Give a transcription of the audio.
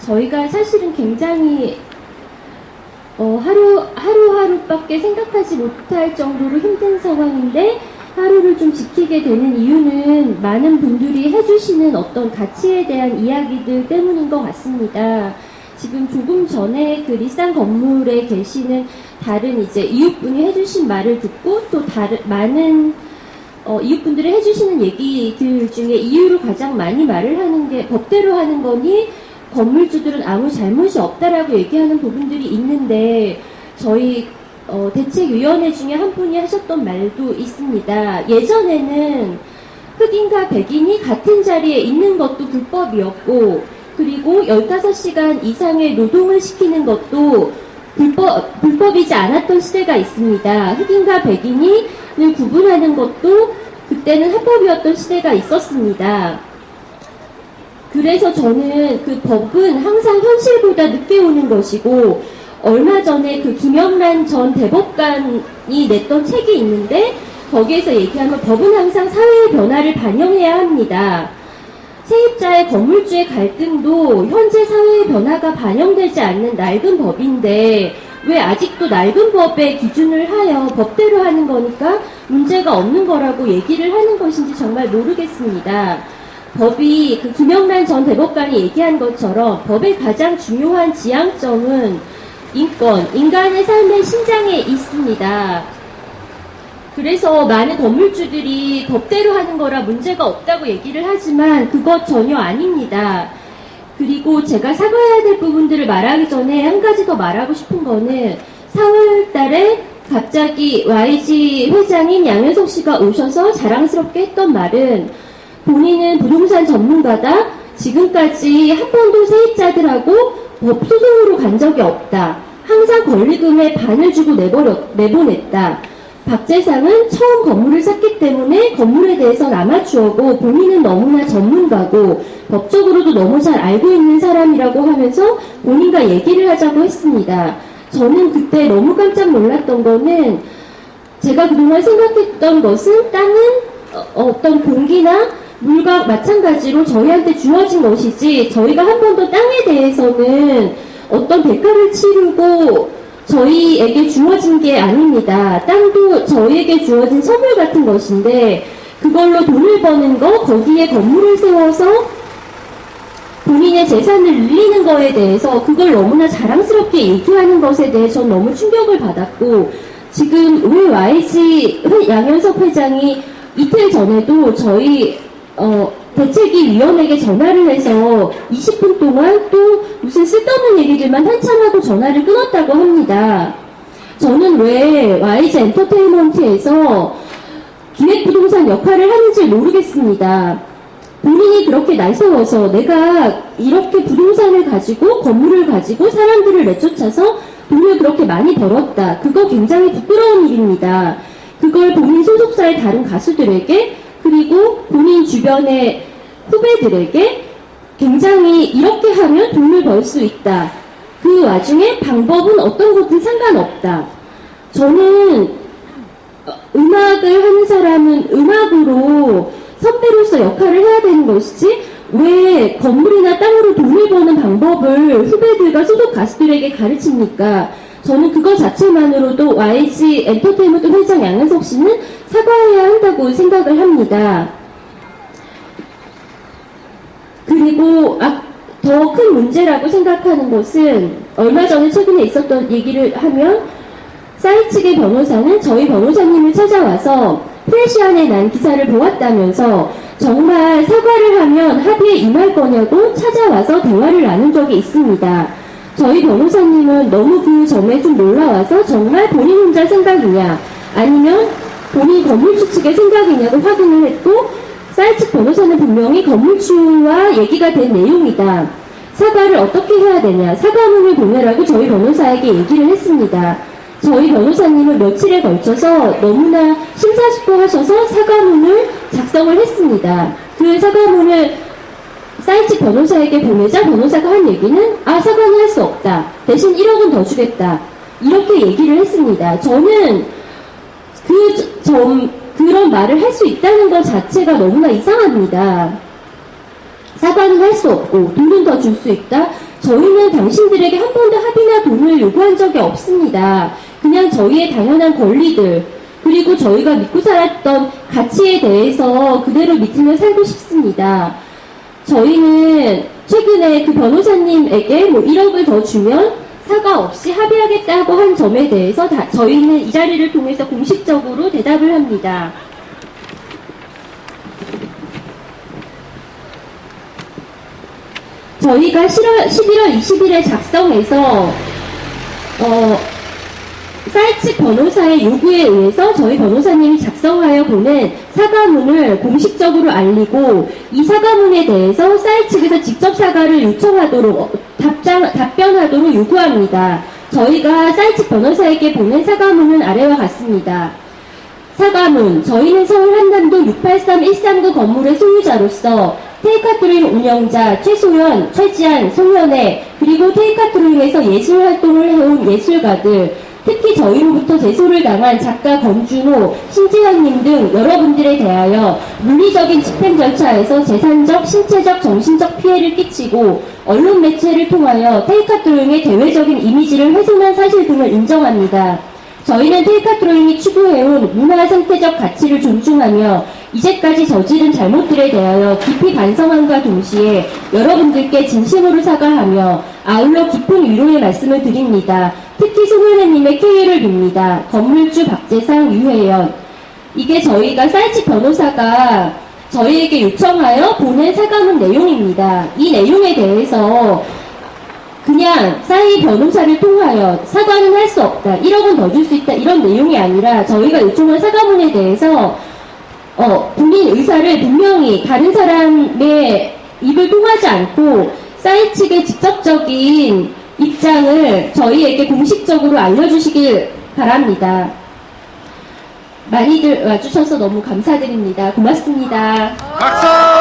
저희가 사실은 굉장히 하루하루밖에 생각하지 못할 정도로 힘든 상황인데 하루를 좀 지키게 되는 이유는 많은 분들이 해주시는 어떤 가치에 대한 이야기들 때문인 것 같습니다. 지금 조금 전에 그 리쌍 건물에 계시는 다른 이제 이웃분이 해주신 말을 듣고 또 많은 이웃분들이 해주시는 얘기들 중에 이유로 가장 많이 말을 하는 게 법대로 하는 거니 건물주들은 아무 잘못이 없다라고 얘기하는 부분들이 있는데 저희 대책위원회 중에 한 분이 하셨던 말도 있습니다. 예전에는 흑인과 백인이 같은 자리에 있는 것도 불법이었고 그리고 15시간 이상의 노동을 시키는 것도 불법이지 않았던 시대가 있습니다. 흑인과 백인을 구분하는 것도 그때는 합법이었던 시대가 있었습니다. 그래서 저는 그 법은 항상 현실보다 늦게 오는 것이고 얼마 전에 그 김영란 전 대법관이 냈던 책이 있는데 거기에서 얘기하면 법은 항상 사회의 변화를 반영해야 합니다. 세입자의 건물주의 갈등도 현재 사회의 변화가 반영되지 않는 낡은 법인데 왜 아직도 낡은 법의 기준을 하여 법대로 하는 거니까 문제가 없는 거라고 얘기를 하는 것인지 정말 모르겠습니다. 법이 그 김영란 전 대법관이 얘기한 것처럼 법의 가장 중요한 지향점은 인권, 인간의 삶의 신장에 있습니다. 그래서 많은 건물주들이 법대로 하는 거라 문제가 없다고 얘기를 하지만 그것 전혀 아닙니다. 그리고 제가 사과해야 될 부분들을 말하기 전에 한 가지 더 말하고 싶은 거는 4월 달에 갑자기 YG 회장인 양현석 씨가 오셔서 자랑스럽게 했던 말은 본인은 부동산 전문가다. 지금까지 한 번도 세입자들하고 법소송으로 간 적이 없다. 항상 권리금의 반을 주고 내보냈다. 박재상은 처음 건물을 샀기 때문에 건물에 대해서는 아마추어고 본인은 너무나 전문가고 법적으로도 너무 잘 알고 있는 사람이라고 하면서 본인과 얘기를 하자고 했습니다. 저는 그때 너무 깜짝 놀랐던 거는 제가 그동안 생각했던 것은 땅은 어떤 공기나 물과 마찬가지로 저희한테 주어진 것이지 저희가 한 번도 땅에 대해서는 어떤 대가를 치르고 저희에게 주어진 게 아닙니다. 땅도 저희에게 주어진 선물 같은 것인데 그걸로 돈을 버는 거, 거기에 건물을 세워서 본인의 재산을 늘리는 거에 대해서 그걸 너무나 자랑스럽게 얘기하는 것에 대해 전 너무 충격을 받았고 지금 왜 YG 양현석 회장이 이틀 전에도 저희 대책위원회에게 전화를 해서 20분 동안 또 무슨 쓸데없는 얘기들만 한참 하고 전화를 끊었다고 합니다. 저는 왜 YG 엔터테인먼트에서 기획부동산 역할을 하는지 모르겠습니다. 본인이 그렇게 날세워서 내가 이렇게 부동산을 가지고 건물을 가지고 사람들을 내쫓아서 돈을 그렇게 많이 벌었다. 그거 굉장히 부끄러운 일입니다. 그걸 본인 소속사의 다른 가수들에게 그리고 본인 주변의 후배들에게 굉장히 이렇게 하면 돈을 벌 수 있다. 그 와중에 방법은 어떤 것든 상관없다. 저는 음악을 하는 사람은 음악으로 선배로서 역할을 해야 되는 것이지 왜 건물이나 땅으로 돈을 버는 방법을 후배들과 소속 가수들에게 가르칩니까? 저는 그거 자체만으로도 YG 엔터테인먼트 회장 양현석 씨는 사과해야 한다고 생각을 합니다. 그리고 더 큰 문제라고 생각하는 것은 얼마 전에 최근에 있었던 얘기를 하면 싸이 측의 변호사는 저희 변호사님을 찾아와서 프레시안에 난 기사를 보았다면서 정말 사과를 하면 합의에 임할 거냐고 찾아와서 대화를 나눈 적이 있습니다. 저희 변호사님은 너무 그 점에 좀 놀라워서 정말 본인 혼자 생각이냐 아니면 본인 건물주 측의 생각이냐고 확인을 했고 싸이 측 변호사는 분명히 건물주와 얘기가 된 내용이다. 사과를 어떻게 해야 되냐 사과문을 보내라고 저희 변호사에게 얘기를 했습니다. 저희 변호사님은 며칠에 걸쳐서 너무나 심사숙고하셔서 사과문을 작성을 했습니다. 그 사과문을 싸이 측 변호사에게 보내자 변호사가 한 얘기는 사과는 할 수 없다. 대신 1억은 더 주겠다. 이렇게 얘기를 했습니다. 저는 그런 말을 할 수 있다는 것 자체가 너무나 이상합니다. 사과는 할 수 없고 돈은 더 줄 수 있다. 저희는 당신들에게 한 번도 합의나 돈을 요구한 적이 없습니다. 그냥 저희의 당연한 권리들, 그리고 저희가 믿고 살았던 가치에 대해서 그대로 믿으며 살고 싶습니다. 저희는 최근에 그 변호사님에게 뭐 1억을 더 주면 사과 없이 합의하겠다고 한 점에 대해서 저희는 이 자리를 통해서 공식적으로 대답을 합니다. 저희가 11월 20일에 작성해서 사이츠 변호사의 요구에 의해서 저희 변호사님이 작성하여 보낸 사과문을 공식적으로 알리고 이 사과문에 대해서 사이트 측에서 직접 사과를 요청하도록 답변하도록 요구합니다. 저희가 사이트 변호사에게 보낸 사과문은 아래와 같습니다. 사과문, 저희는 서울 한남동 683139 건물의 소유자로서 테이크아웃드로잉 운영자 최소연, 최지한, 송현애, 그리고 테이크아웃드로잉에서 예술활동을 해온 예술가들, 특히 저희로부터 제소를 당한 작가 권준호, 신지현님 등 여러분들에 대하여 물리적인 집행 절차에서 재산적, 신체적, 정신적 피해를 끼치고 언론 매체를 통하여 테이크아웃드로잉의 대외적인 이미지를 훼손한 사실 등을 인정합니다. 저희는 테이크아웃드로잉이 추구해온 문화 생태적 가치를 존중하며 이제까지 저지른 잘못들에 대하여 깊이 반성함과 동시에 여러분들께 진심으로 사과하며 아울러 깊은 위로의 말씀을 드립니다. 특히 송현애님의 쾌유를 빕니다. 건물주 박재상, 유혜연. 이게 저희가 사이치 변호사가 저희에게 요청하여 보낸 사과문 내용입니다. 이 내용에 대해서 그냥 사이 변호사를 통하여 사과는 할 수 없다, 1억은 더 줄 수 있다, 이런 내용이 아니라 저희가 요청한 사과문에 대해서 본인 의사를 분명히 다른 사람의 입을 통하지 않고 사이 측의 직접적인 입장을 저희에게 공식적으로 알려주시길 바랍니다. 많이들 와주셔서 너무 감사드립니다. 고맙습니다. 박수!